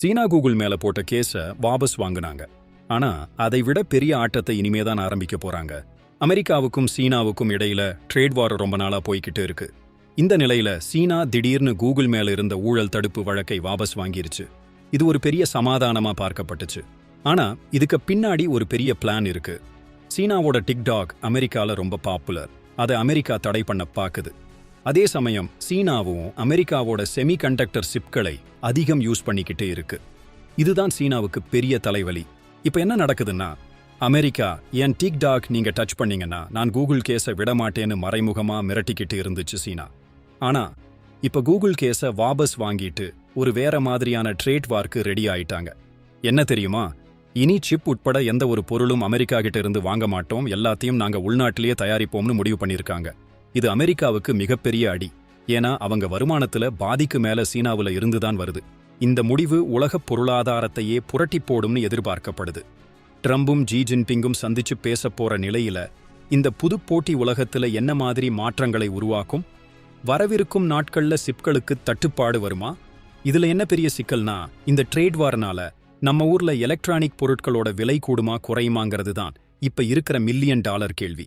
சீனா Google மேல போட்ட கேஸ வாபஸ் வாங்குனாங்க. ஆனா அதை விட பெரிய ஆட்டத்தை இனிமே தான் ஆரம்பிக்க போறாங்க. அமெரிக்காவுக்கும் சீனாவுக்கும் இடையில ட்ரேட் வார் ரொம்ப நாளா போய்கிட்டு இருக்கு. இந்த நிலையில சீனா திடீர்னு கூகுள் மேல இருந்த ஊழல் தடுப்பு வழக்கை வாபஸ் வாங்கிருச்சு. இது ஒரு பெரிய சமாதானமா பார்க்கப்பட்டுச்சு. ஆனா இதுக்கு பின்னாடி ஒரு பெரிய பிளான் இருக்கு. சீனாவோட டிக்டாக் அமெரிக்கால ரொம்ப பாப்புலர். அதை அமெரிக்கா தடை பண்ண பாக்குது. அதே சமயம் சீனாவும் அமெரிக்காவோட செமிகண்டக்டர் சிப்களை அதிகம் யூஸ் பண்ணிக்கிட்டே இருக்கு. இதுதான் சீனாவுக்கு பெரிய தலைவலி. இப்ப என்ன நடக்குதுன்னா, அமெரிக்கா என் டிக்டாக் நீங்க டச் பண்ணீங்கன்னா நான் கூகுள் கேஸை விடமாட்டேன்னு மறைமுகமா மிரட்டிக்கிட்டு இருந்துச்சு சீனா. ஆனா இப்ப கூகுள் கேஸை வாபஸ் வாங்கிட்டு ஒரு வேற மாதிரியான ட்ரேட் வார்க்கு ரெடி ஆயிட்டாங்க. என்ன தெரியுமா? இனி சிப் உட்பட எந்த ஒரு பொருளும் அமெரிக்கா கிட்ட இருந்து வாங்க மாட்டோம், எல்லாத்தையும் நாங்க உள்நாட்டிலேயே தயாரிப்போம்னு முடிவு பண்ணிருக்காங்க. இது அமெரிக்காவுக்கு மிகப்பெரிய அடி. ஏன்னா அவங்க வருமானத்துல பாதிக்கு மேல சீனாவுல இருந்துதான் வருது. இந்த முடிவு உலகப் பொருளாதாரத்தையே புரட்டி போடும்னு எதிர்பார்க்கப்படுது. ட்ரம்பும் ஜி ஜின்பிங்கும் சந்திச்சு பேச போற நிலையில இந்த புது போட்டி உலகத்துல என்ன மாதிரி மாற்றங்களை உருவாக்கும்? வரவிருக்கும் நாட்கள்ல சிப்களுக்கு தட்டுப்பாடு வருமா? இதுல என்ன பெரிய சிக்கல்னா, இந்த ட்ரேட் வார்னால நம்ம ஊர்ல எலக்ட்ரானிக் பொருட்களோட விலை கூடுமா குறையுமாங்கிறது தான் இப்ப இருக்கிற $1 மில்லியன் கேள்வி.